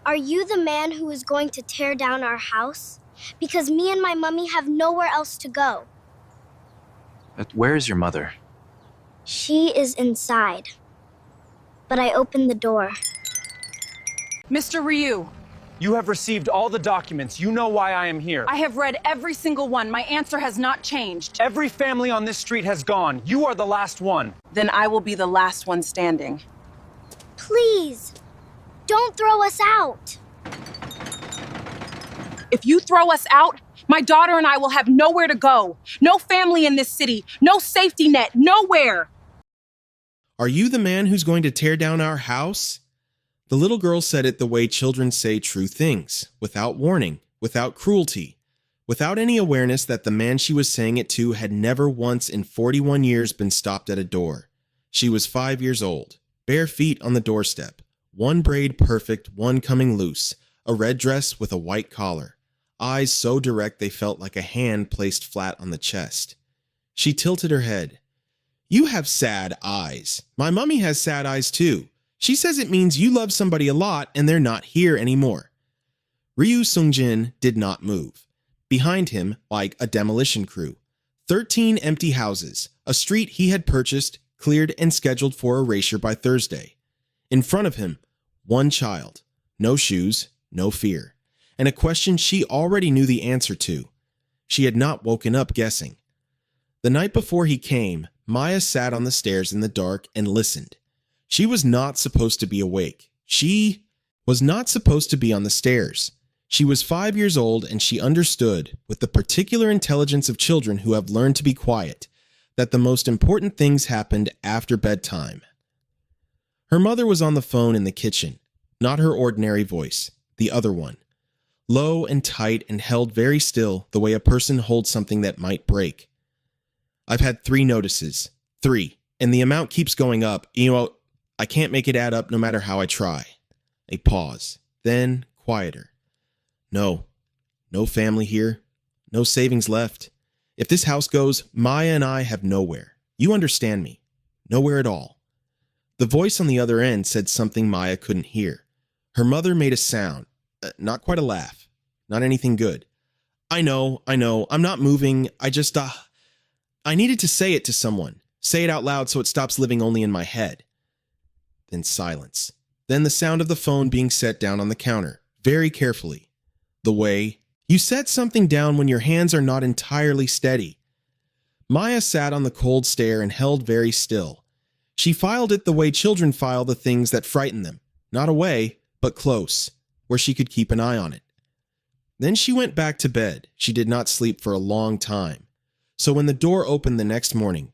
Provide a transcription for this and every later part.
Are you the man who is going to tear down our house? Because me and my mummy have nowhere else to go. Where is your mother? She is inside. But I opened the door. Mr. Ryu, You have received all the documents. You know why I am here. I have read every single one. My answer has not changed. Every family on this street has gone. You are the last one. Then I will be the last one standing. Please, don't throw us out. If you throw us out, my daughter and I will have nowhere to go. No family in this city. No safety net. Nowhere. Are you the man who's going to tear down our house? The little girl said it the way children say true things, without warning, without cruelty, without any awareness that the man she was saying it to had never once in 41 years been stopped at a door. She was 5 years old, bare feet on the doorstep, one braid perfect, one coming loose, a red dress with a white collar, eyes so direct they felt like a hand placed flat on the chest. She tilted her head. You have sad eyes. My mummy has sad eyes too. She says it means you love somebody a lot and they're not here anymore. Ryu Sungjin did not move. Behind him, like a demolition crew, 13 empty houses, a street he had purchased, cleared, and scheduled for erasure by Thursday. In front of him, one child, no shoes, no fear, and a question she already knew the answer to. She had not woken up guessing. The night before he came, Maya sat on the stairs in the dark and listened. She was not supposed to be awake. She was not supposed to be on the stairs. She was 5 years old and she understood, with the particular intelligence of children who have learned to be quiet, that the most important things happened after bedtime. Her mother was on the phone in the kitchen, not her ordinary voice, the other one. Low and tight and held very still the way a person holds something that might break. I've had 3 notices. 3. And the amount keeps going up. I can't make it add up no matter how I try. A pause. Then, quieter. No family here. No savings left. If this house goes, Maya and I have nowhere. You understand me. Nowhere at all. The voice on the other end said something Maya couldn't hear. Her mother made a sound. Not quite a laugh. Not anything good. I know. I'm not moving. I needed to say it to someone. Say it out loud so it stops living only in my head. Then silence. Then the sound of the phone being set down on the counter, very carefully. The way you set something down when your hands are not entirely steady. Maya sat on the cold stair and held very still. She filed it the way children file the things that frighten them, not away, but close, where she could keep an eye on it. Then she went back to bed. She did not sleep for a long time. So when the door opened the next morning,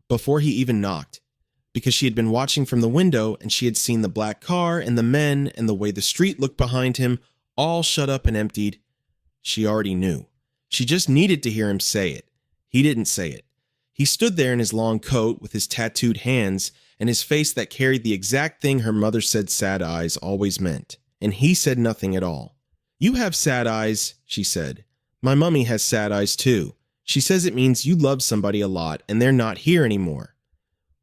before he even knocked, because she had been watching from the window and she had seen the black car and the men and the way the street looked behind him, all shut up and emptied, she already knew. She just needed to hear him say it. He didn't say it. He stood there in his long coat with his tattooed hands and his face that carried the exact thing her mother said sad eyes always meant. And he said nothing at all. You have sad eyes, she said. My mummy has sad eyes too. She says it means you love somebody a lot and they're not here anymore.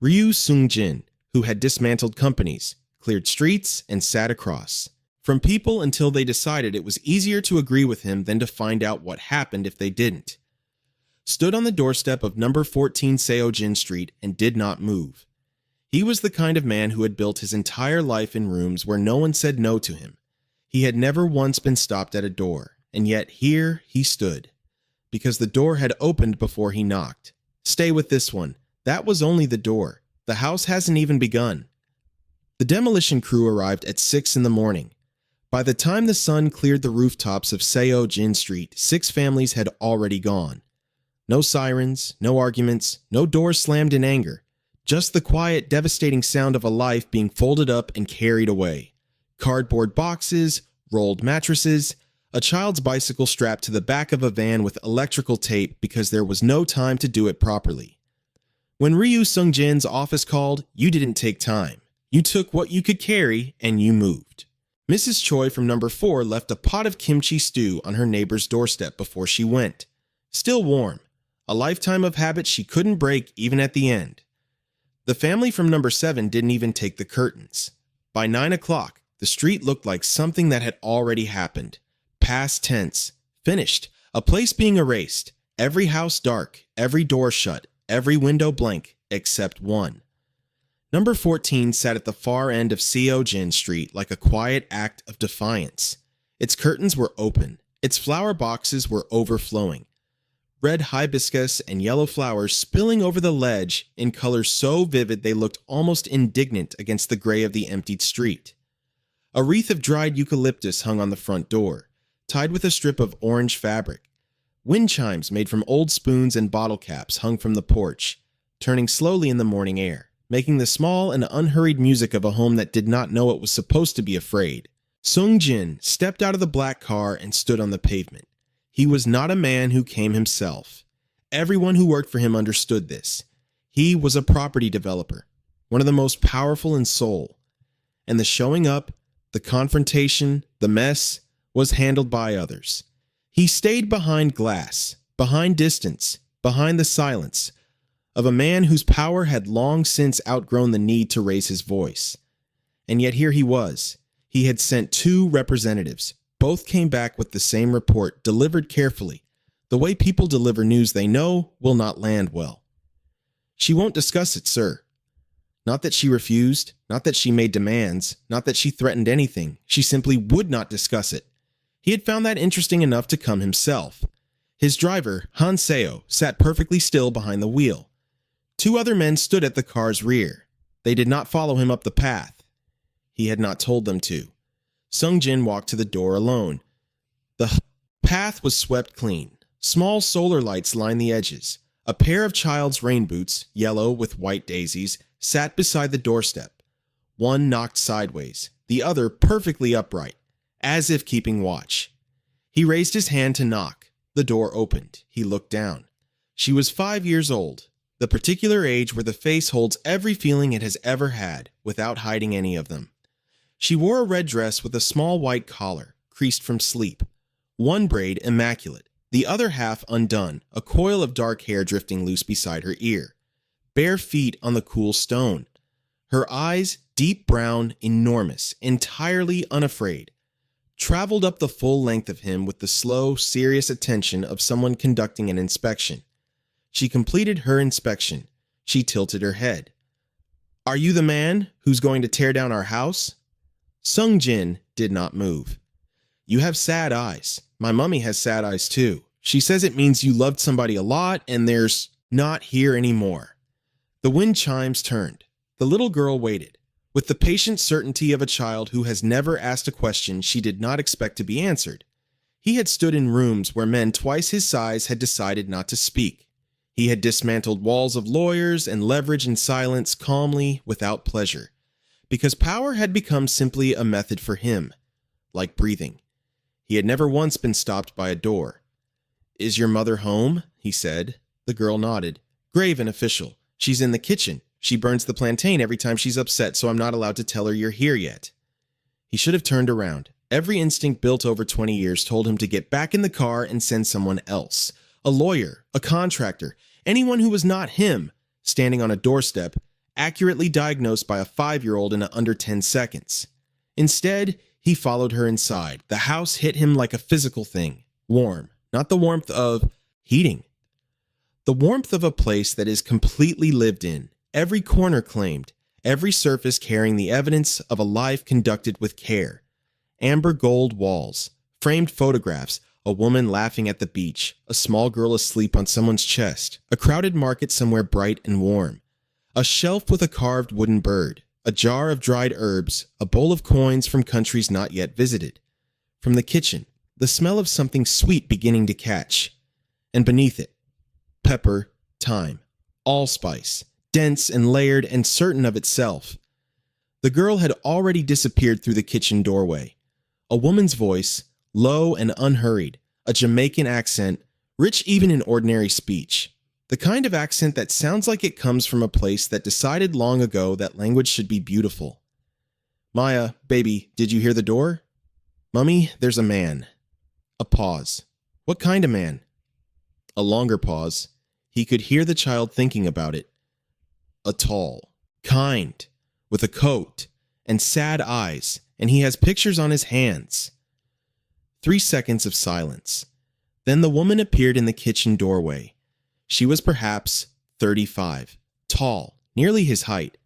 Ryu Sungjin, who had dismantled companies, cleared streets, and sat across from people until they decided it was easier to agree with him than to find out what happened if they didn't. Stood on the doorstep of number 14 Seojin Street and did not move. He was the kind of man who had built his entire life in rooms where no one said no to him. He had never once been stopped at a door, and yet here he stood, because the door had opened before he knocked. Stay with this one. That was only the door. The house hasn't even begun. The demolition crew arrived at 6 in the morning. By the time the sun cleared the rooftops of Seojin Street, 6 families had already gone. No sirens, no arguments, no doors slammed in anger. Just the quiet, devastating sound of a life being folded up and carried away. Cardboard boxes, rolled mattresses, a child's bicycle strapped to the back of a van with electrical tape because there was no time to do it properly. When Ryu Sungjin's office called, you didn't take time. You took what you could carry and you moved. Mrs. Choi from number 4 left a pot of kimchi stew on her neighbor's doorstep before she went. Still warm. A lifetime of habits she couldn't break even at the end. The family from number 7 didn't even take the curtains. By 9 o'clock, The street looked like something that had already happened. Past tense. Finished. A place being erased. Every house dark. Every door shut. Every window blank. Except one. Number 14 sat at the far end of Seoul Street like a quiet act of defiance. Its curtains were open. Its flower boxes were overflowing. Red hibiscus and yellow flowers spilling over the ledge in colors so vivid they looked almost indignant against the gray of the emptied street. A wreath of dried eucalyptus hung on the front door, tied with a strip of orange fabric. Wind chimes made from old spoons and bottle caps hung from the porch, turning slowly in the morning air, making the small and unhurried music of a home that did not know it was supposed to be afraid. Sung Jin stepped out of the black car and stood on the pavement. He was not a man who came himself. Everyone who worked for him understood this. He was a property developer, one of the most powerful in Seoul. And the showing up, the confrontation, the mess, was handled by others. He stayed behind glass, behind distance, behind the silence of a man whose power had long since outgrown the need to raise his voice. And yet here he was. He had sent 2 representatives. Both came back with the same report, delivered carefully. The way people deliver news they know will not land well. She won't discuss it, sir. Not that she refused, not that she made demands, not that she threatened anything. She simply would not discuss it. He had found that interesting enough to come himself. His driver, Han Seo, sat perfectly still behind the wheel. 2 other men stood at the car's rear. They did not follow him up the path. He had not told them to. Sung Jin walked to the door alone. The path was swept clean. Small solar lights lined the edges. A pair of child's rain boots, yellow with white daisies, sat beside the doorstep. One knocked sideways, the other perfectly upright, as if keeping watch. He raised his hand to knock. The door opened. He looked down. She was 5 years old, the particular age where the face holds every feeling it has ever had, without hiding any of them. She wore a red dress with a small white collar, creased from sleep. One braid immaculate, the other half undone, a coil of dark hair drifting loose beside her ear. Bare feet on the cool stone. Her eyes, deep brown, enormous, entirely unafraid, traveled up the full length of him with the slow, serious attention of someone conducting an inspection. She completed her inspection. She tilted her head. "Are you the man who's going to tear down our house?" Sung Jin did not move. "You have sad eyes. My mummy has sad eyes too. She says it means you loved somebody a lot and there's not here anymore." The wind chimes turned. The little girl waited. With the patient certainty of a child who has never asked a question she did not expect to be answered. He had stood in rooms where men twice his size had decided not to speak. He had dismantled walls of lawyers and leverage in silence calmly, without pleasure. Because power had become simply a method for him, like breathing. He had never once been stopped by a door. "Is your mother home?" he said. The girl nodded. "Grave and official. She's in the kitchen. She burns the plantain every time she's upset, so I'm not allowed to tell her you're here yet." He should have turned around. Every instinct built over 20 years told him to get back in the car and send someone else. A lawyer, a contractor, anyone who was not him, standing on a doorstep, accurately diagnosed by a 5-year-old in under 10 seconds. Instead, he followed her inside. The house hit him like a physical thing, warm, not the warmth of heating. The warmth of a place that is completely lived in, every corner claimed, every surface carrying the evidence of a life conducted with care. Amber gold walls, framed photographs, a woman laughing at the beach, a small girl asleep on someone's chest, a crowded market somewhere bright and warm. A shelf with a carved wooden bird, a jar of dried herbs, a bowl of coins from countries not yet visited. From the kitchen, the smell of something sweet beginning to catch. And beneath it, pepper, thyme, allspice, dense and layered and certain of itself. The girl had already disappeared through the kitchen doorway. A woman's voice, low and unhurried, a Jamaican accent, rich even in ordinary speech. The kind of accent that sounds like it comes from a place that decided long ago that language should be beautiful. "Maya, baby, did you hear the door?" "Mummy, there's a man." A pause. "What kind of man?" A longer pause. He could hear the child thinking about it. "A tall, kind, with a coat, and sad eyes, and he has pictures on his hands. 3 seconds of silence. Then the woman appeared in the kitchen doorway. She was perhaps 35, tall, nearly his height,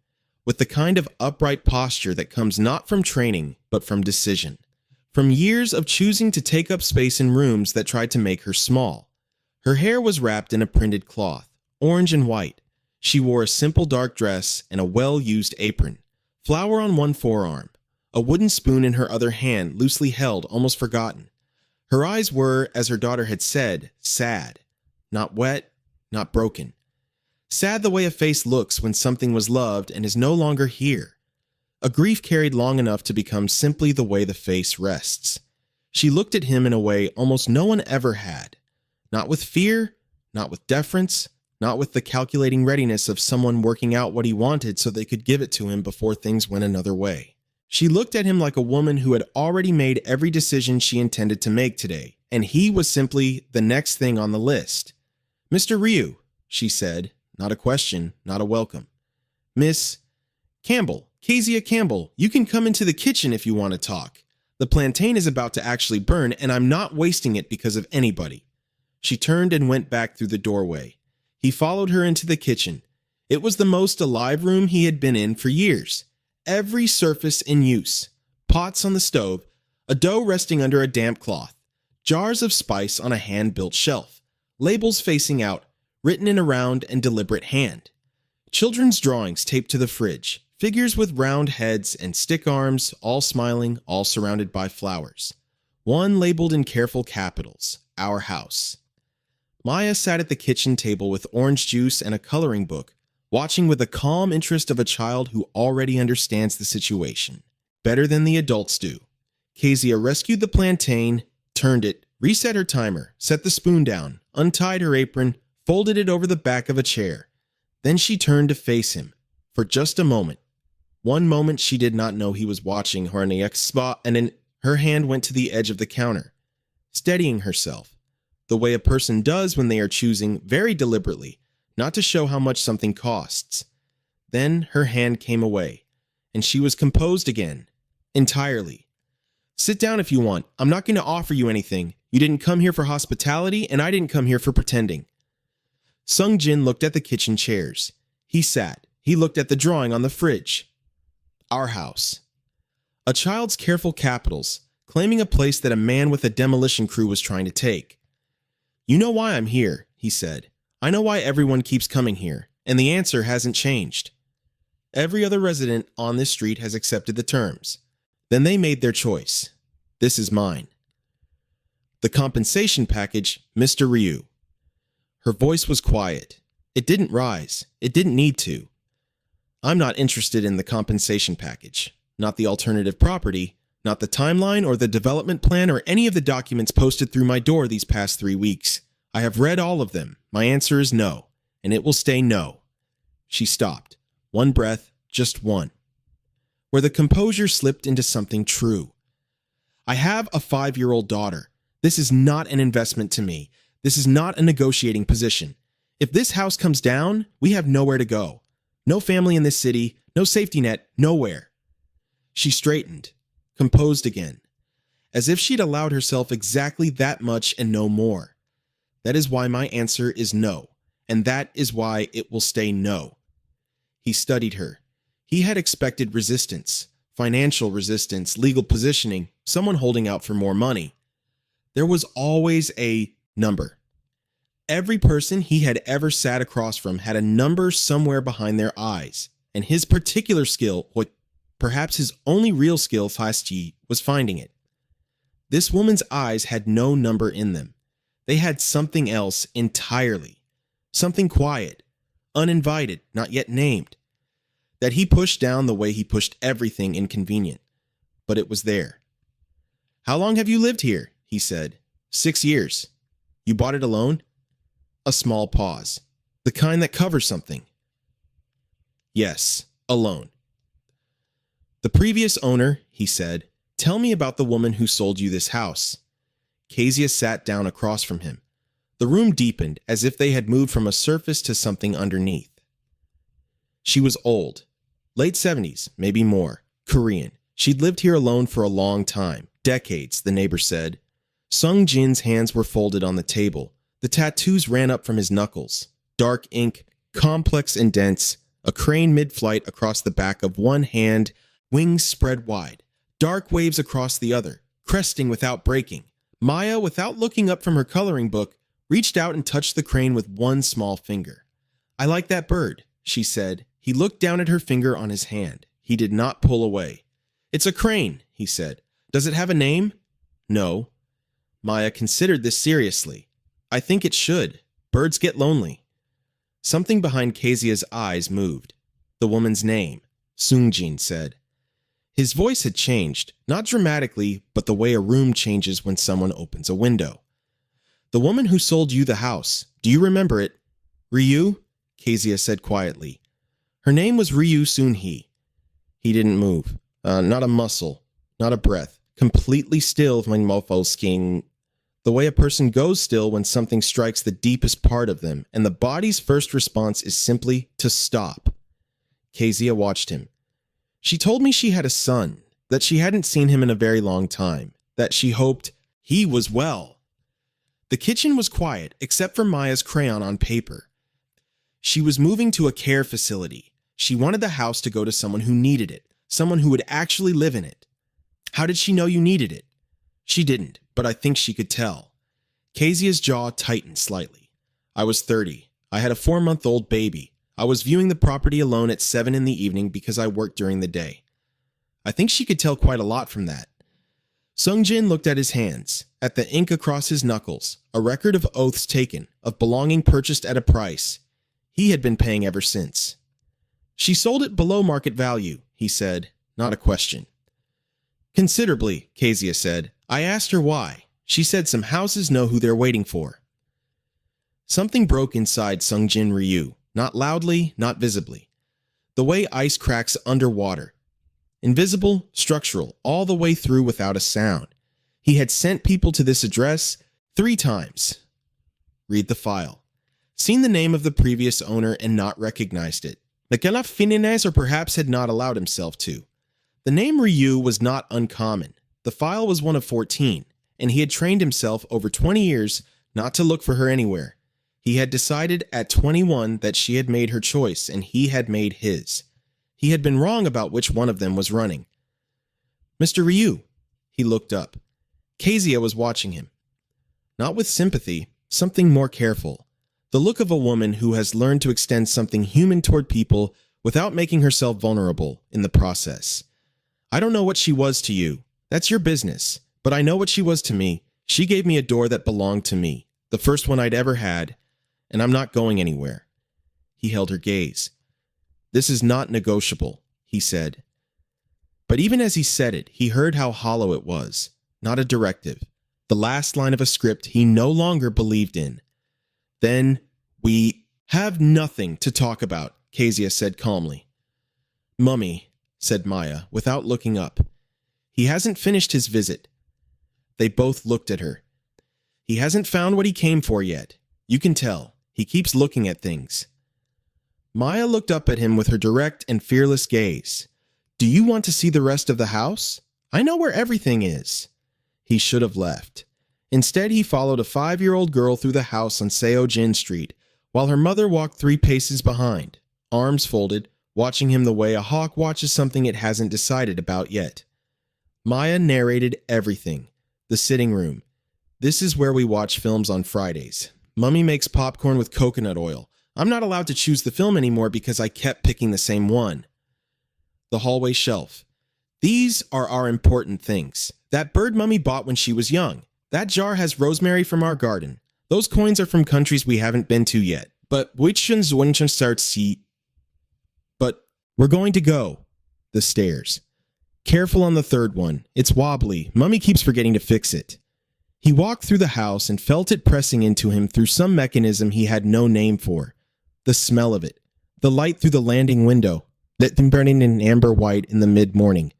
with the kind of upright posture that comes not from training, but from decision. From years of choosing to take up space in rooms that tried to make her small. Her hair was wrapped in a printed cloth, orange and white. She wore a simple dark dress and a well-used apron. Flour on one forearm, a wooden spoon in her other hand, loosely held, almost forgotten. Her eyes were, as her daughter had said, sad. Not wet, not broken. Sad the way a face looks when something was loved and is no longer here. A grief carried long enough to become simply the way the face rests. She looked at him in a way almost no one ever had. Not with fear, not with deference, not with the calculating readiness of someone working out what he wanted so they could give it to him before things went another way. She looked at him like a woman who had already made every decision she intended to make today, and he was simply the next thing on the list. "Mr. Ryu," she said, not a question, not a welcome. "Miss Campbell, Kezia Campbell, you can come into the kitchen if you want to talk. The plantain is about to actually burn, and I'm not wasting it because of anybody." She turned and went back through the doorway. He followed her into the kitchen. It was the most alive room he had been in for years. Every surface in use. Pots on the stove, a dough resting under a damp cloth, jars of spice on a hand-built shelf, labels facing out, written in a round and deliberate hand. Children's drawings taped to the fridge, figures with round heads and stick arms, all smiling, all surrounded by flowers. One labeled in careful capitals, "Our House." Maya sat at the kitchen table with orange juice and a coloring book, watching with the calm interest of a child who already understands the situation, better than the adults do. Kezia rescued the plantain, turned it, reset her timer, set the spoon down, untied her apron, folded it over the back of a chair. Then she turned to face him. For just a moment. One moment she did not know he was watching her in the X spot, and then her hand went to the edge of the counter, steadying herself, the way a person does when they are choosing, very deliberately, not to show how much something costs. Then her hand came away, and she was composed again, entirely. "Sit down if you want. I'm not going to offer you anything. You didn't come here for hospitality, and I didn't come here for pretending." Sung Jin looked at the kitchen chairs. He sat. He looked at the drawing on the fridge. "Our House." A child's careful capitals, claiming a place that a man with a demolition crew was trying to take. "You know why I'm here," he said. "I know why everyone keeps coming here, and the answer hasn't changed. Every other resident on this street has accepted the terms. Then they made their choice. This is mine. The compensation package, Mr. Ryu." Her voice was quiet. It didn't rise. It didn't need to. "I'm not interested in the compensation package, not the alternative property, not the timeline or the development plan or any of the documents posted through my door these past 3 weeks. I have read all of them. My answer is no, and it will stay no." She stopped. One breath, just one. Where the composure slipped into something true. "I have a 5-year-old daughter. This is not an investment to me. This is not a negotiating position. If this house comes down, we have nowhere to go. No family in this city, no safety net, nowhere." She straightened, composed again, as if she'd allowed herself exactly that much and no more. "That is why my answer is no, and that is why it will stay no." He studied her. He had expected resistance, financial resistance, legal positioning, someone holding out for more money. There was always a number. Every person he had ever sat across from had a number somewhere behind their eyes, and his particular skill, what perhaps his only real skill, was finding it. This woman's eyes had no number in them. They had something else entirely. Something quiet, uninvited, not yet named, that he pushed down the way he pushed everything inconvenient. But it was there. "How long have you lived here?" he said. 6 years. "You bought it alone?" A small pause. "The kind that covers something." "Yes, alone." "The previous owner," he said, "tell me about the woman who sold you this house." Kezia sat down across from him. The room deepened, as if they had moved from a surface to something underneath. "She was old. Late 70s, maybe more. Korean. She'd lived here alone for a long time, decades, the neighbor said. Sung Jin's hands were folded on the table. The tattoos ran up from his knuckles. Dark ink, complex and dense, a crane mid-flight across the back of one hand, wings spread wide, dark waves across the other, cresting without breaking. Maya, without looking up from her coloring book, reached out and touched the crane with one small finger. I like that bird, she said. He looked down at her finger on his hand. He did not pull away. It's a crane, he said. Does it have a name? No. Maya considered this seriously. I think it should. Birds get lonely. Something behind Kezia's eyes moved. The woman's name, Sungjin said. His voice had changed, not dramatically, but the way a room changes when someone opens a window. The woman who sold you the house, do you remember it? Ryu? Kezia said quietly. Her name was Ryu Soon-hee. He didn't move. Not a muscle, not a breath. Completely still when mofo skiing. The way a person goes still when something strikes the deepest part of them, and the body's first response is simply to stop. Kezia watched him. She told me she had a son, that she hadn't seen him in a very long time, that she hoped he was well. The kitchen was quiet, except for Maya's crayon on paper. She was moving to a care facility. She wanted the house to go to someone who needed it, someone who would actually live in it. How did she know you needed it? She didn't, but I think she could tell. Kezia's jaw tightened slightly. I was 30. I had a 4-month-old baby. I was viewing the property alone at 7 in the evening because I worked during the day. I think she could tell quite a lot from that. Sungjin looked at his hands, at the ink across his knuckles, a record of oaths taken, of belonging purchased at a price. He had been paying ever since. She sold it below market value, he said, not a question. Considerably, Kezia said. I asked her why. She said some houses know who they're waiting for. Something broke inside Sungjin Ryu, not loudly, not visibly. The way ice cracks underwater. Invisible, structural, all the way through without a sound. He had sent people to this address 3 times. Read the file. Seen the name of the previous owner and not recognized it. Nakala Finines or perhaps had not allowed himself to. The name Ryu was not uncommon. The file was one of 14, and he had trained himself over 20 years not to look for her anywhere. He had decided at 21 that she had made her choice and he had made his. He had been wrong about which one of them was running. Mr. Ryu. He looked up. Kezia was watching him. Not with sympathy, something more careful. The look of a woman who has learned to extend something human toward people without making herself vulnerable in the process. I don't know what she was to you. That's your business. But I know what she was to me. She gave me a door that belonged to me, the first one I'd ever had, and I'm not going anywhere. He held her gaze. This is not negotiable, he said. But even as he said it, he heard how hollow it was, not a directive, the last line of a script he no longer believed in. Then, we have nothing to talk about, Kezia said calmly. Mummy, said Maya, without looking up. He hasn't finished his visit. They both looked at her. He hasn't found what he came for yet. You can tell. He keeps looking at things. Maya looked up at him with her direct and fearless gaze. Do you want to see the rest of the house? I know where everything is. He should have left. Instead, he followed a 5-year-old girl through the house on Seojin Street, while her mother walked 3 paces behind, arms folded, watching him the way a hawk watches something it hasn't decided about yet. Maya narrated everything. The sitting room. This is where we watch films on Fridays. Mummy makes popcorn with coconut oil. I'm not allowed to choose the film anymore because I kept picking the same one. The hallway shelf. These are our important things. That bird Mummy bought when she was young. That jar has rosemary from our garden. Those coins are from countries we haven't been to yet. But we're going to go. The stairs. Careful on the 3rd one. It's wobbly. Mummy keeps forgetting to fix it. He walked through the house and felt it pressing into him through some mechanism he had no name for. The smell of it. The light through the landing window. Lit them burning in amber white in the mid-morning.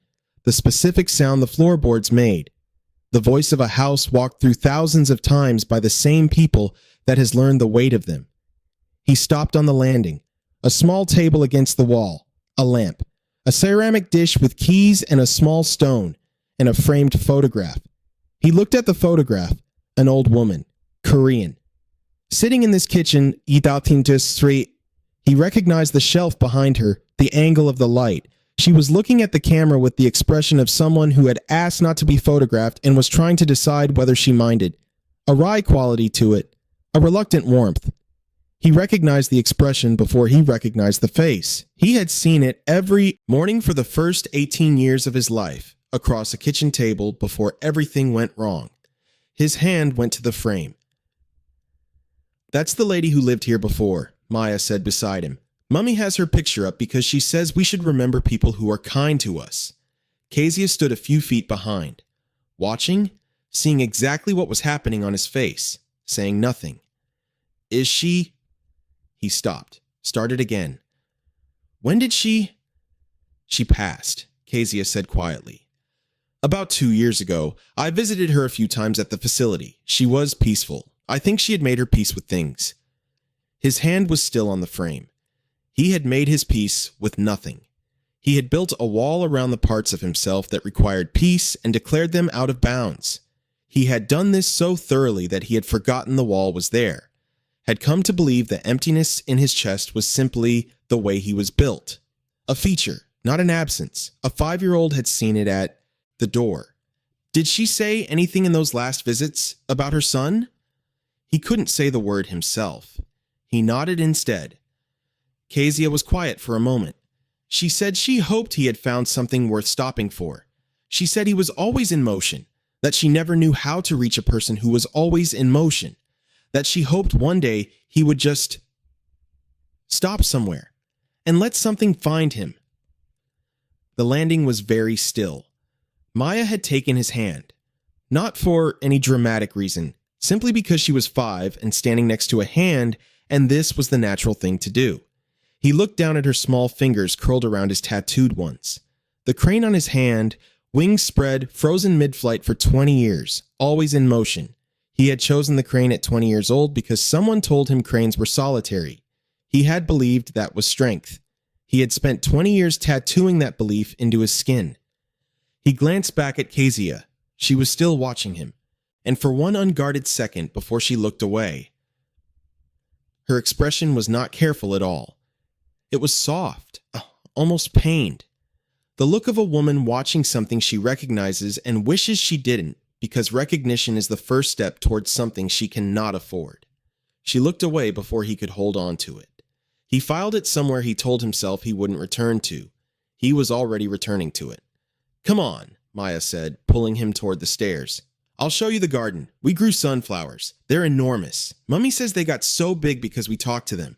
The specific sound the floorboards made. The voice of a house walked through thousands of times by the same people that has learned the weight of them. He stopped on the landing. A small table against the wall. A lamp. a ceramic dish with keys and a small stone, and a framed photograph. He looked at the photograph, an old woman, Korean. Sitting in this kitchen, Idatin Street, he recognized the shelf behind her, the angle of the light. She was looking at the camera with the expression of someone who had asked not to be photographed and was trying to decide whether she minded. A wry quality to it, a reluctant warmth. He recognized the expression before he recognized the face. He had seen it every morning for the first 18 years of his life, across a kitchen table before everything went wrong. His hand went to the frame. "That's the lady who lived here before," Maya said beside him. "Mummy has her picture up because she says we should remember people who are kind to us." Kezia stood a few feet behind, watching, seeing exactly what was happening on his face, saying nothing. "Is she—" He stopped, started again. "When did she—" "She passed," Kezia said quietly. "About 2 years ago. I visited her a few times at the facility. She was peaceful. I think she had made her peace with things." His hand was still on the frame. He had made his peace with nothing. He had built a wall around the parts of himself that required peace and declared them out of bounds. He had done this so thoroughly that he had forgotten the wall was there, had come to believe the emptiness in his chest was simply the way he was built. A feature, not an absence. A 5-year-old had seen it at the door. Did she say anything in those last visits about her son? He couldn't say the word himself. He nodded instead. Kezia was quiet for a moment. She said she hoped he had found something worth stopping for. She said he was always in motion, that she never knew how to reach a person who was always in motion, that she hoped one day he would just stop somewhere and let something find him. The landing was very still. Maya had taken his hand, not for any dramatic reason, simply because she was 5 and standing next to a hand, and this was the natural thing to do. He looked down at her small fingers curled around his tattooed ones. The crane on his hand, wings spread, frozen mid-flight for 20 years, always in motion. He had chosen the crane at 20 years old because someone told him cranes were solitary. He had believed that was strength. He had spent 20 years tattooing that belief into his skin. He glanced back at Kezia. She was still watching him, and for one unguarded second before she looked away. Her expression was not careful at all. It was soft, almost pained. The look of a woman watching something she recognizes and wishes she didn't, because recognition is the first step towards something she cannot afford. She looked away before he could hold on to it. He filed it somewhere he told himself he wouldn't return to. He was already returning to it. "Come on," Maya said, pulling him toward the stairs. "I'll show you the garden. We grew sunflowers. They're enormous. Mummy says they got so big because we talked to them."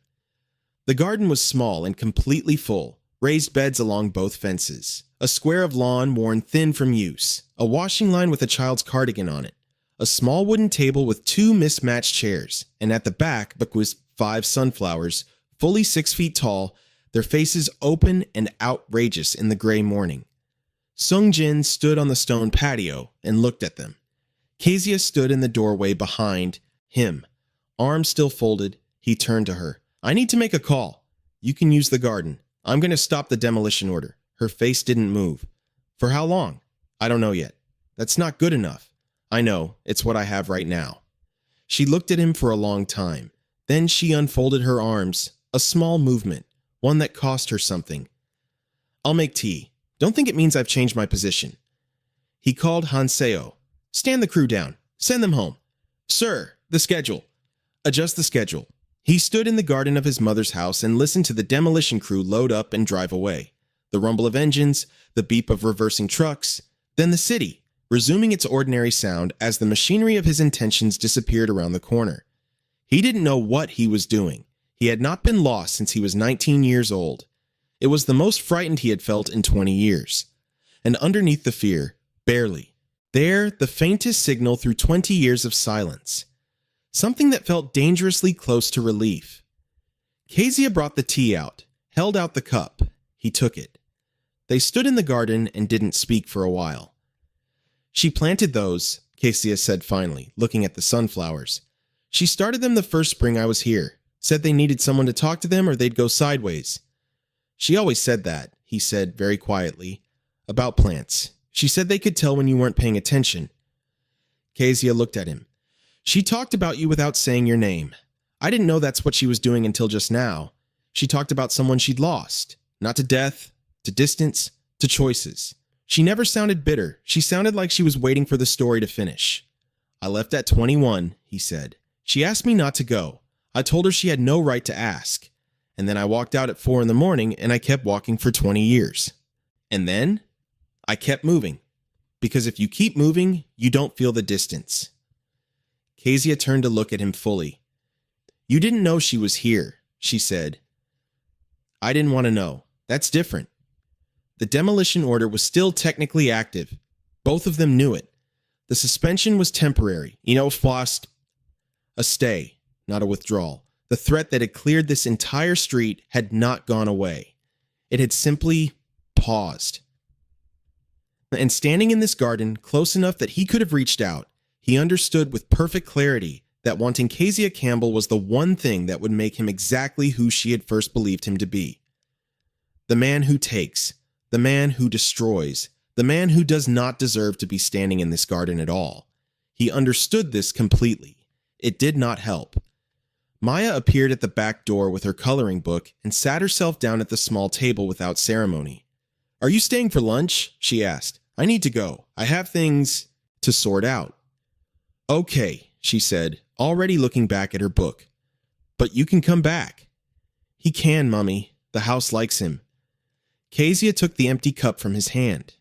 The garden was small and completely full, raised beds along both fences, a square of lawn worn thin from use, a washing line with a child's cardigan on it, a small wooden table with 2 mismatched chairs, and at the back was 5 sunflowers, fully 6 feet tall, their faces open and outrageous in the gray morning. Sung-jin stood on the stone patio and looked at them. Kezia stood in the doorway behind him. Arms still folded, he turned to her. "I need to make a call. You can use the garden. I'm going to stop the demolition order." Her face didn't move. "For how long?" "I don't know yet." "That's not good enough." "I know. It's what I have right now." She looked at him for a long time. Then she unfolded her arms, a small movement, one that cost her something. "I'll make tea. Don't think it means I've changed my position." He called Hanseo. "Stand the crew down. Send them home." "Sir, the schedule." "Adjust the schedule." He stood in the garden of his mother's house and listened to the demolition crew load up and drive away. The rumble of engines, the beep of reversing trucks, then the city, resuming its ordinary sound as the machinery of his intentions disappeared around the corner. He didn't know what he was doing. He had not been lost since he was 19 years old. It was the most frightened he had felt in 20 years. And underneath the fear, barely, there, the faintest signal through 20 years of silence. Something that felt dangerously close to relief. Kezia brought the tea out, held out the cup. He took it. They stood in the garden and didn't speak for a while. "She planted those," Kezia said finally, looking at the sunflowers. "She started them the first spring I was here. Said they needed someone to talk to them or they'd go sideways." "She always said that," he said very quietly. About plants. She said they could tell when you weren't paying attention. Kezia looked at him. She talked about you without saying your name. I didn't know that's what she was doing until just now. She talked about someone she'd lost. Not to death, to distance, to choices. She never sounded bitter. She sounded like she was waiting for the story to finish. I left at 21, he said. She asked me not to go. I told her she had no right to ask. And then I walked out at 4 in the morning and I kept walking for 20 years. And then I kept moving. Because if you keep moving, you don't feel the distance. Kezia turned to look at him fully. You didn't know she was here, she said. I didn't want to know. That's different. The demolition order was still technically active. Both of them knew it. The suspension was temporary. Fast. A stay, not a withdrawal. The threat that had cleared this entire street had not gone away. It had simply paused. And standing in this garden, close enough that he could have reached out, he understood with perfect clarity that wanting Kezia Campbell was the one thing that would make him exactly who she had first believed him to be. The man who takes, the man who destroys, the man who does not deserve to be standing in this garden at all. He understood this completely. It did not help. Maya appeared at the back door with her coloring book and sat herself down at the small table without ceremony. Are you staying for lunch? She asked. I need to go. I have things to sort out. Okay, she said, already looking back at her book. But you can come back. He can, Mummy. The house likes him. Kezia took the empty cup from his hand.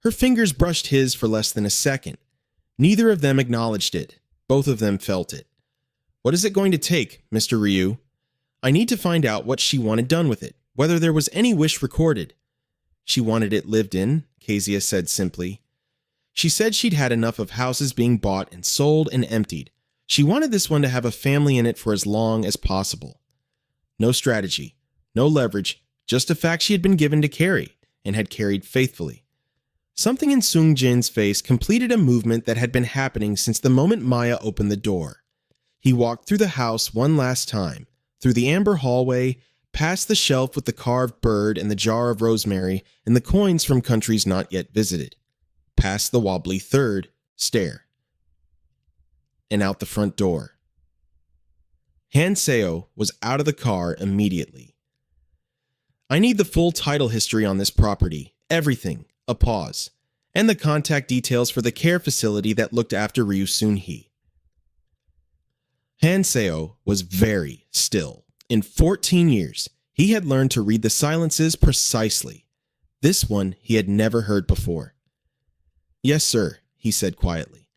Her fingers brushed his for less than a second. Neither of them acknowledged it. Both of them felt it. What is it going to take, Mr. Ryu? I need to find out what she wanted done with it, whether there was any wish recorded. She wanted it lived in, Kezia said simply. She said she'd had enough of houses being bought and sold and emptied. She wanted this one to have a family in it for as long as possible. No strategy, no leverage, just a fact she had been given to carry and had carried faithfully. Something in Sung Jin's face completed a movement that had been happening since the moment Maya opened the door. He walked through the house one last time, through the amber hallway, past the shelf with the carved bird and the jar of rosemary and the coins from countries not yet visited, past the wobbly third stair, and out the front door. Hanseo was out of the car immediately. I need the full title history on this property, everything, a pause, and the contact details for the care facility that looked after Ryu Sun-hee. Hanseo was very still. In 14 years, he had learned to read the silences precisely. This one he had never heard before. Yes, sir, he said quietly.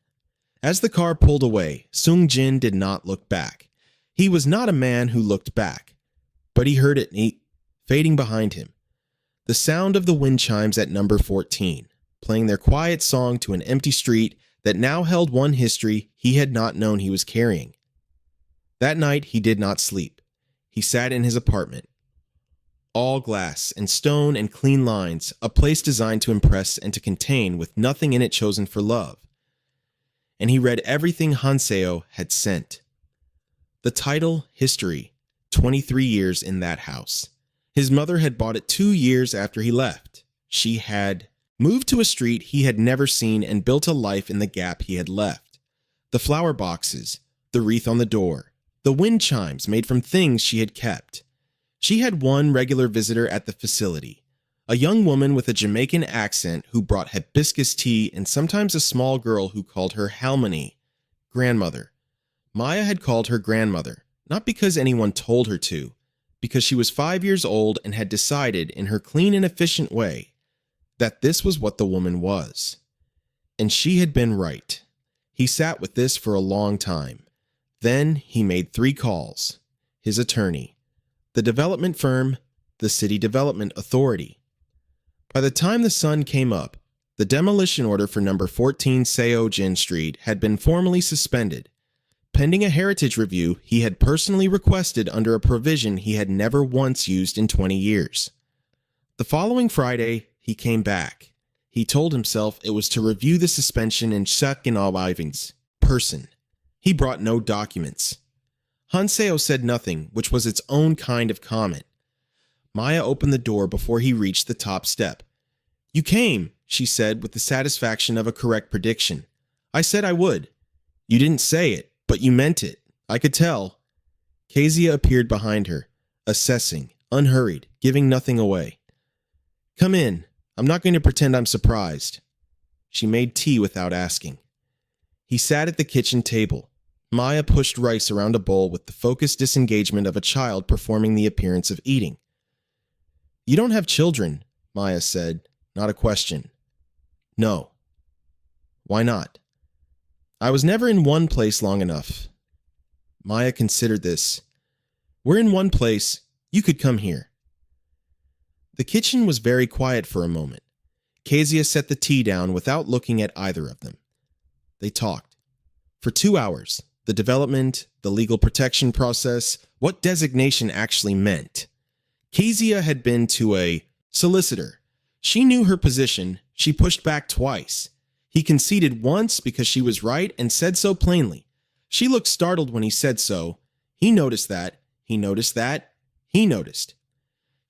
As the car pulled away, Sung Jin did not look back. He was not a man who looked back, but he heard it fading behind him. The sound of the wind chimes at number 14, playing their quiet song to an empty street that now held one history he had not known he was carrying. That night he did not sleep. He sat in his apartment. All glass and stone and clean lines, a place designed to impress and to contain with nothing in it chosen for love. And he read everything Hanseo had sent. The title, History, 23 years in that house. His mother had bought it 2 years after he left. She had moved to a street he had never seen and built a life in the gap he had left. The flower boxes, the wreath on the door, the wind chimes made from things she had kept. She had one regular visitor at the facility, a young woman with a Jamaican accent who brought hibiscus tea and sometimes a small girl who called her Halmoni, grandmother. Maya had called her grandmother, not because anyone told her to, because she was 5 years old and had decided in her clean and efficient way that this was what the woman was. And she had been right. He sat with this for a long time. Then he made 3 calls. His attorney, the development firm, the City Development Authority. By the time the sun came up, the demolition order for number 14 Seo-jin Street had been formally suspended, pending a heritage review he had personally requested under a provision he had never once used in 20 years. The following Friday, he came back. He told himself it was to review the suspension in Sakinawaiving's person. He brought no documents. Hanseo said nothing, which was its own kind of comment. Maya opened the door before he reached the top step. "You came," she said with the satisfaction of a correct prediction. "I said I would. You didn't say it, but you meant it. I could tell." Kezia appeared behind her, assessing, unhurried, giving nothing away. "Come in. I'm not going to pretend I'm surprised." She made tea without asking. He sat at the kitchen table. Maya pushed rice around a bowl with the focused disengagement of a child performing the appearance of eating. "You don't have children," Maya said, not a question. "No." "Why not?" "I was never in one place long enough." Maya considered this. "We're in one place. You could come here." The kitchen was very quiet for a moment. Kezia set the tea down without looking at either of them. They talked. For 2 hours, the development, the legal protection process, what designation actually meant. Kezia had been to a solicitor. She knew her position. She pushed back twice. He conceded once because she was right and said so plainly. She looked startled when he said so. He noticed that. He noticed that. He noticed.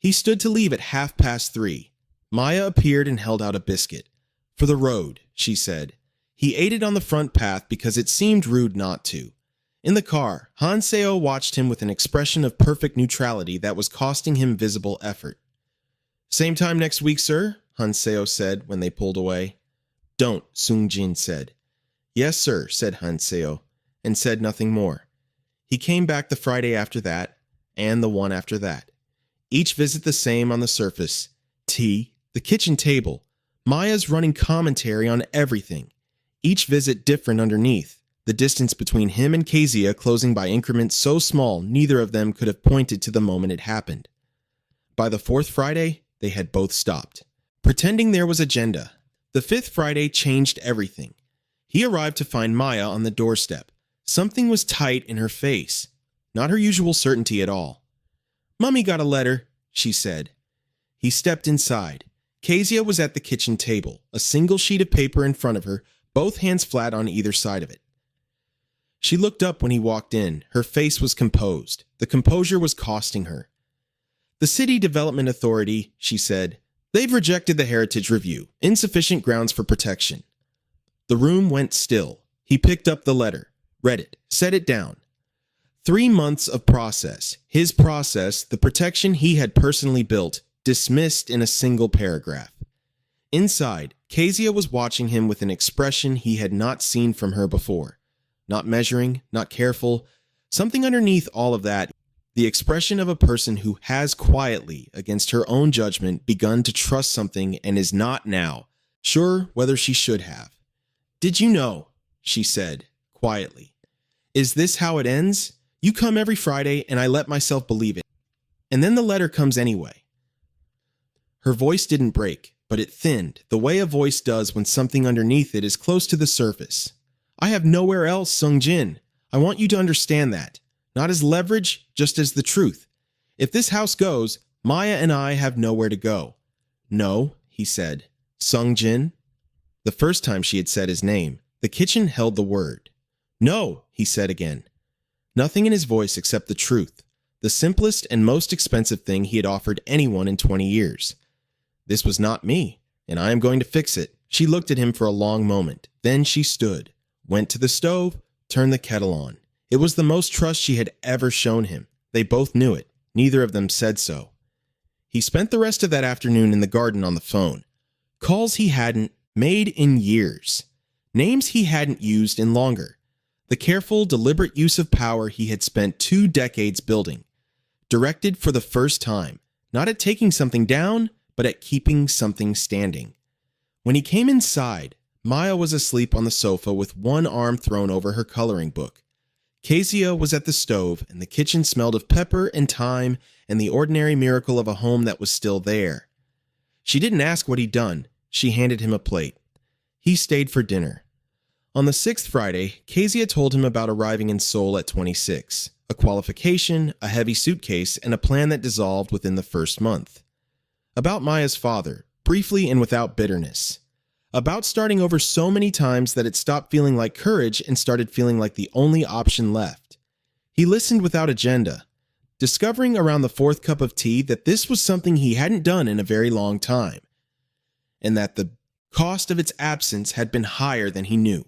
He stood to leave at 3:30. Maya appeared and held out a biscuit. "For the road," she said. He ate it on the front path because it seemed rude not to. In the car, Hanseo watched him with an expression of perfect neutrality that was costing him visible effort. "Same time next week, sir?" Hanseo said when they pulled away. "Don't," Sung-jin said. "Yes, sir," said Hanseo, and said nothing more. He came back the Friday after that, and the one after that. Each visit the same on the surface. Tea, the kitchen table, Maya's running commentary on everything. Each visit different underneath, the distance between him and Kezia closing by increments so small neither of them could have pointed to the moment it happened. By the 4th Friday, they had both stopped, pretending there was agenda. The 5th Friday changed everything. He arrived to find Maya on the doorstep. Something was tight in her face, not her usual certainty at all. "Mummy got a letter," she said. He stepped inside. Kezia was at the kitchen table, a single sheet of paper in front of her, both hands flat on either side of it. She looked up when he walked in. Her face was composed. The composure was costing her. "The City Development Authority," she said. "They've rejected the Heritage Review. Insufficient grounds for protection." The room went still. He picked up the letter, read it, set it down. 3 months of process. His process, the protection he had personally built, dismissed in a single paragraph. Inside, Kezia was watching him with an expression he had not seen from her before. Not measuring, not careful. Something underneath all of that, the expression of a person who has quietly, against her own judgment, begun to trust something and is not now sure whether she should have. "Did you know?" she said, quietly. "Is this how it ends? You come every Friday and I let myself believe it. And then the letter comes anyway." Her voice didn't break, but it thinned, the way a voice does when something underneath it is close to the surface. "I have nowhere else, Sung-jin. I want you to understand that. Not as leverage, just as the truth. If this house goes, Maya and I have nowhere to go." "No," he said. "Sung-jin?" The first time she had said his name, the kitchen held the word. "No," he said again. Nothing in his voice except the truth, the simplest and most expensive thing he had offered anyone in 20 years. "This was not me, and I am going to fix it." She looked at him for a long moment. Then she stood, went to the stove, turned the kettle on. It was the most trust she had ever shown him. They both knew it. Neither of them said so. He spent the rest of that afternoon in the garden on the phone. Calls he hadn't made in years. Names he hadn't used in longer. The careful, deliberate use of power he had spent 2 decades building. Directed for the first time, not at taking something down, but at keeping something standing. When he came inside, Maya was asleep on the sofa with one arm thrown over her coloring book. Kezia was at the stove, and the kitchen smelled of pepper and thyme and the ordinary miracle of a home that was still there. She didn't ask what he'd done. She handed him a plate. He stayed for dinner. On the 6th Friday, Kezia told him about arriving in Seoul at 26, a qualification, a heavy suitcase, and a plan that dissolved within the first month. About Maya's father, briefly and without bitterness. About starting over so many times that it stopped feeling like courage and started feeling like the only option left. He listened without agenda. discovering around the fourth cup of tea that this was something he hadn't done in a very long time, and that the cost of its absence had been higher than he knew.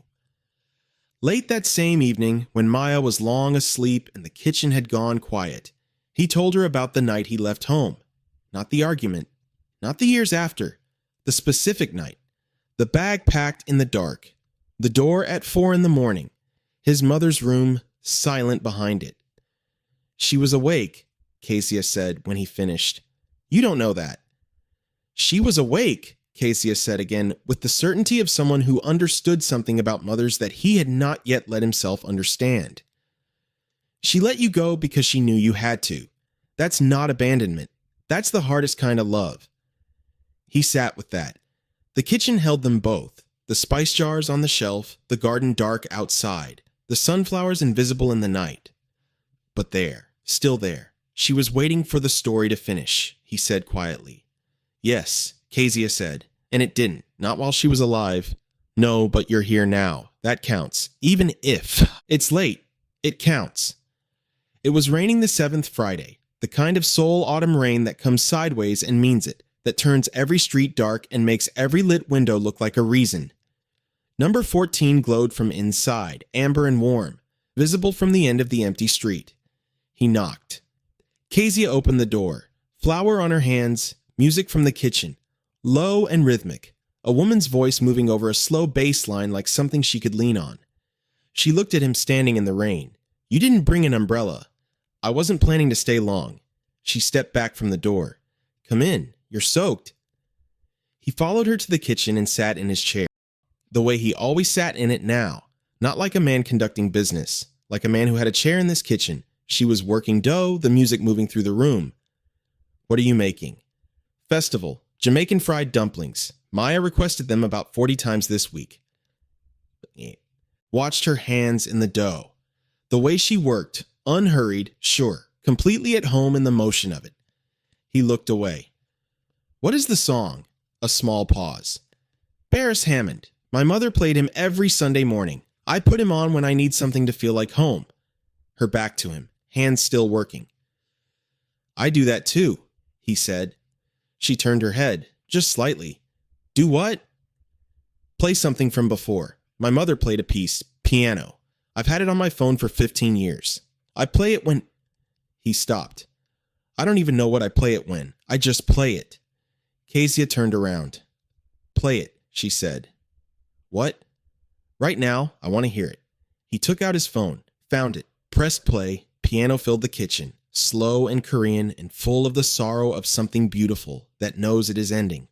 Late that same evening, when Maya was long asleep and the kitchen had gone quiet, he told her about the night he left home. Not the argument, not the years after, the specific night. The bag packed in the dark, the door at 4 a.m, his mother's room silent behind it. She was awake, Kezia said when he finished. You don't know that. She was awake, Kezia said again, with the certainty of someone who understood something about mothers that he had not yet let himself understand. She let you go because she knew you had to. That's not abandonment. That's the hardest kind of love. He sat with that. The kitchen held them both, the spice jars on the shelf, the garden dark outside, the sunflowers invisible in the night. But there, still there, she was waiting for the story to finish, he said quietly. Yes, Kezia said, and it didn't, not while she was alive. No, but you're here now. That counts. Even if it's late, it counts. It was raining the 7th Friday, the kind of Seoul autumn rain that comes sideways and means it, that turns every street dark and makes every lit window look like a reason. Number 14 glowed from inside, amber and warm, visible from the end of the empty street. He knocked. Kezia opened the door, flour on her hands, music from the kitchen, low and rhythmic, a woman's voice moving over a slow bass line like something she could lean on. She looked at him standing in the rain. You didn't bring an umbrella. I wasn't planning to stay long. She stepped back from the door. Come in. You're soaked. He followed her to the kitchen and sat in his chair, the way he always sat in it now, not like a man conducting business, like a man who had a chair in this kitchen. She was working dough, the music moving through the room. What are you making? Festival, Jamaican fried dumplings. Maya requested them about 40 times this week. Watched her hands in the dough. The way she worked, unhurried, sure, completely at home in the motion of it. He looked away. What is the song? A small pause. Barris Hammond. My mother played him every Sunday morning. I put him on when I need something to feel like home. Her back to him, hands still working. I do that too, he said. She turned her head, just slightly. Do what? Play something from before. My mother played a piece, piano. I've had it on my phone for 15 years. I play it when... He stopped. I don't even know what I play it when. I just play it. Kezia turned around. Play it, she said. What? Right now, I want to hear it. He took out his phone, found it, pressed play, piano filled the kitchen, slow and Korean and full of the sorrow of something beautiful that knows it is ending.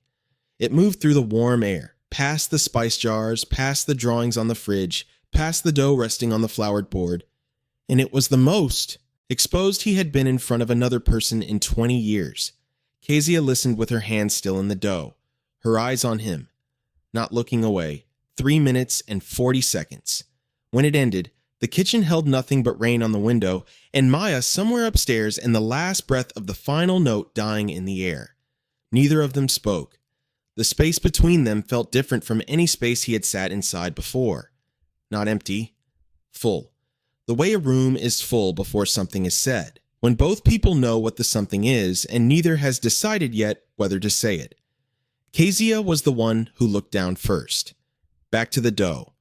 It moved through the warm air, past the spice jars, past the drawings on the fridge, past the dough resting on the floured board. And it was the most exposed he had been in front of another person in 20 years. Kezia listened with her hands still in the dough, her eyes on him, not looking away. 3 minutes and 40 seconds. When it ended, the kitchen held nothing but rain on the window, and Maya somewhere upstairs and the last breath of the final note dying in the air. Neither of them spoke. The space between them felt different from any space he had sat inside before. Not empty, full. The way a room is full before something is said, when both people know what the something is and neither has decided yet whether to say it. Kezia was the one who looked down first. Back to the dough,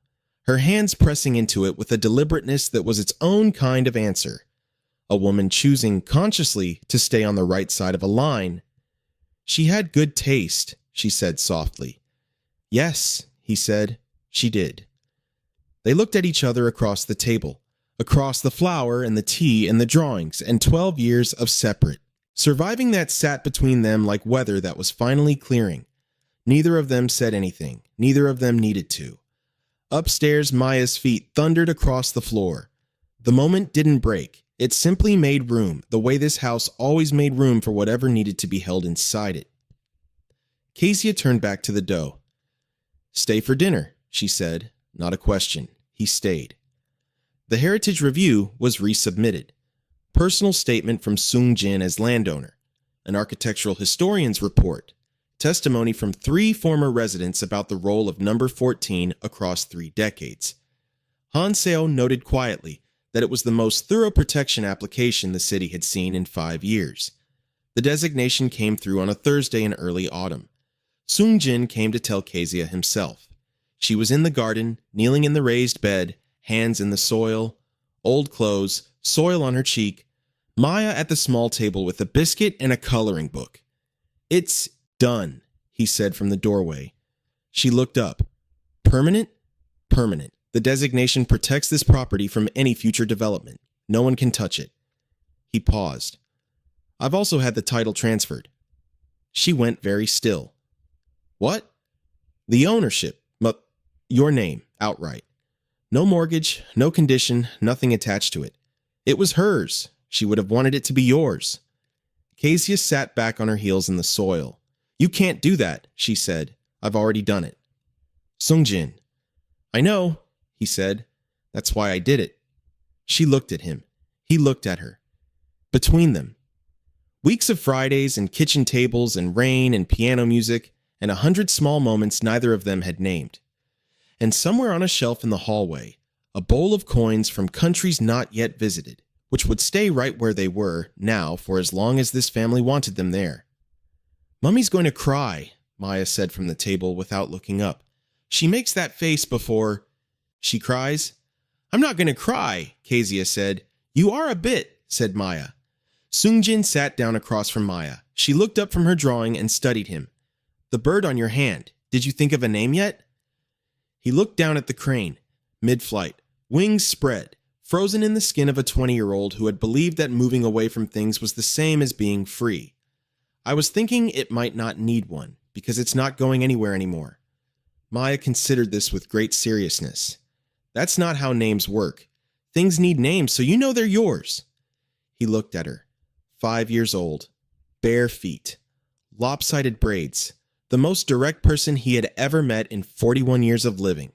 her hands pressing into it with a deliberateness that was its own kind of answer. A woman choosing consciously to stay on the right side of a line. She had good taste, she said softly. Yes, he said, she did. They looked at each other across the table, across the flour and the tea and the drawings and 12 years of separate. Surviving that sat between them like weather that was finally clearing. Neither of them said anything. Neither of them needed to. Upstairs, Maya's feet thundered across the floor. The moment didn't break. It simply made room, the way this house always made room for whatever needed to be held inside it. Kezia turned back to the dough. Stay for dinner, she said. Not a question. He stayed. The Heritage Review was resubmitted. Personal statement from Sung Jin as landowner. An architectural historian's report. Testimony from 3 former residents about the role of number 14 across 3 decades. Han Seo noted quietly that it was the most thorough protection application the city had seen in 5 years. The designation came through on a Thursday in early autumn. Sung-jin came to tell Kezia himself. She was in the garden, kneeling in the raised bed, hands in the soil, old clothes, soil on her cheek, Maya at the small table with a biscuit and a coloring book. "It's done," he said from the doorway. She looked up. "Permanent?" "Permanent. The designation protects this property from any future development. No one can touch it." He paused. "I've also had the title transferred." She went very still. "What?" "The ownership. Your name, outright. No mortgage, no condition, nothing attached to it. It was hers. She would have wanted it to be yours." Kezia sat back on her heels in the soil. "You can't do that," she said. "I've already done it." Sung-jin. "I know," he said. "That's why I did it." She looked at him. He looked at her. Between them, weeks of Fridays and kitchen tables and rain and piano music and 100 small moments neither of them had named. And somewhere on a shelf in the hallway, a bowl of coins from countries not yet visited, which would stay right where they were now for as long as this family wanted them there. "Mummy's going to cry," Maya said from the table without looking up. "She makes that face before she cries." "I'm not going to cry," Kezia said. "You are a bit," said Maya. Sung-jin sat down across from Maya. She looked up from her drawing and studied him. "The bird on your hand. Did you think of a name yet?" He looked down at the crane, mid-flight, wings spread, frozen in the skin of a 20-year-old who had believed that moving away from things was the same as being free. "I was thinking it might not need one, because it's not going anywhere anymore." Maya considered this with great seriousness. "That's not how names work. Things need names, so you know they're yours." He looked at her. 5 years old, bare feet, lopsided braids, the most direct person he had ever met in 41 years of living.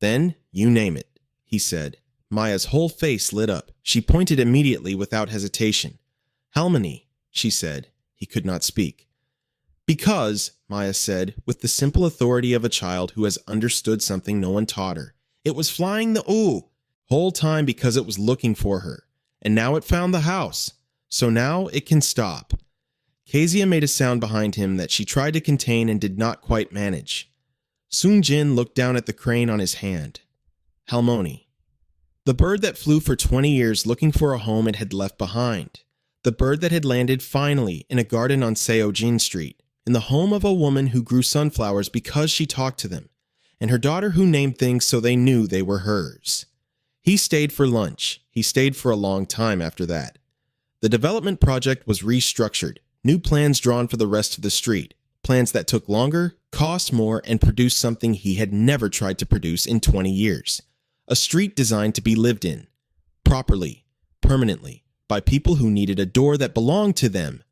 "Then, you name it," he said. Maya's whole face lit up. She pointed immediately without hesitation. "Halmoni," she said. He could not speak. "Because," Maya said, with the simple authority of a child who has understood something no one taught her, "it was flying the whole time because it was looking for her. And now it found the house. So now it can stop." Kezia made a sound behind him that she tried to contain and did not quite manage. Sung-jin looked down at the crane on his hand. "Halmoni." The bird that flew for 20 years looking for a home it had left behind. The bird that had landed finally in a garden on Seojin Street, in the home of a woman who grew sunflowers because she talked to them, and her daughter who named things so they knew they were hers. He stayed for lunch. He stayed for a long time after that. The development project was restructured. New plans drawn for the rest of the street. Plans that took longer, cost more, and produced something he had never tried to produce in 20 years. A street designed to be lived in. Properly, permanently, by people who needed a door that belonged to them.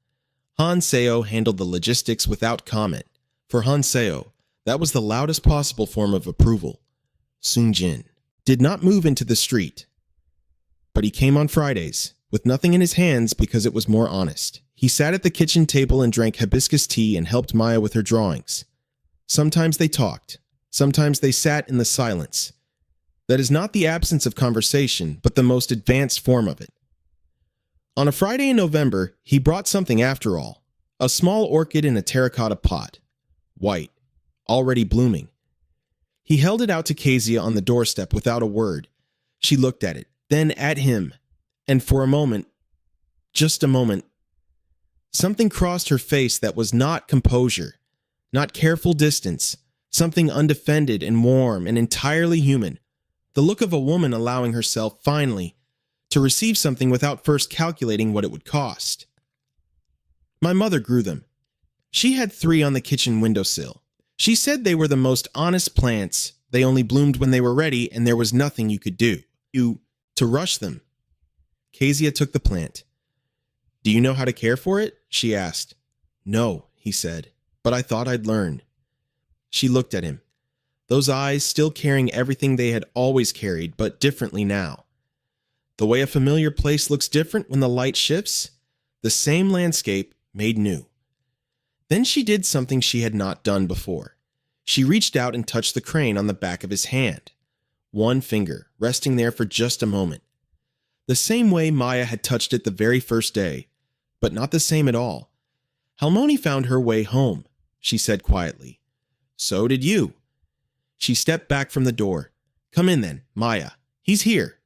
Han Seo handled the logistics without comment. For Han Seo, that was the loudest possible form of approval. Sung-jin did not move into the street. But he came on Fridays, with nothing in his hands because it was more honest. He sat at the kitchen table and drank hibiscus tea and helped Maya with her drawings. Sometimes they talked. Sometimes they sat in the silence. That is not the absence of conversation, but the most advanced form of it. On a Friday in November, he brought something after all. A small orchid in a terracotta pot. White. Already blooming. He held it out to Kezia on the doorstep without a word. She looked at it, then at him. And for a moment, just a moment, something crossed her face that was not composure, not careful distance, something undefended and warm and entirely human. The look of a woman allowing herself, finally, to receive something without first calculating what it would cost. "My mother grew them. She had 3 on the kitchen windowsill. She said they were the most honest plants. They only bloomed when they were ready, and there was nothing you could do. To rush them." Kezia took the plant. "Do you know how to care for it?" she asked. "No," he said, "but I thought I'd learn." She looked at him. Those eyes still carrying everything they had always carried, but differently now. The way a familiar place looks different when the light shifts, the same landscape made new. Then she did something she had not done before. She reached out and touched the crane on the back of his hand. One finger, resting there for just a moment. the same way Maya had touched it the very first day, but not the same at all. Halmoni found her way home, she said quietly. So did you. She stepped back from the door. Come in then, Maya. He's here.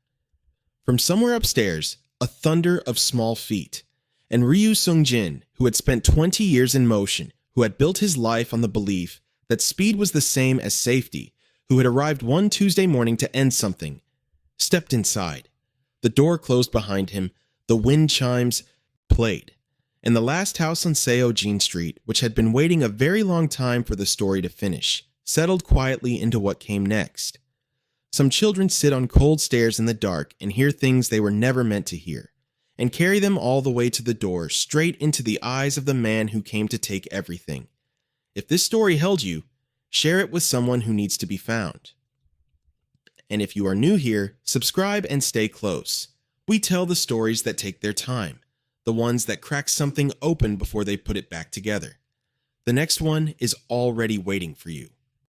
From somewhere upstairs, a thunder of small feet, and Ryu Sung-jin, who had spent 20 years in motion, who had built his life on the belief that speed was the same as safety, who had arrived one Tuesday morning to end something, stepped inside. The door closed behind him, the wind chimes played, and the last house on Seoul Street, which had been waiting a very long time for the story to finish, settled quietly into what came next. Some children sit on cold stairs in the dark and hear things they were never meant to hear, and carry them all the way to the door, straight into the eyes of the man who came to take everything. If this story held you, share it with someone who needs to be found. And if you are new here, subscribe and stay close. We tell the stories that take their time, the ones that crack something open before they put it back together. The next one is already waiting for you.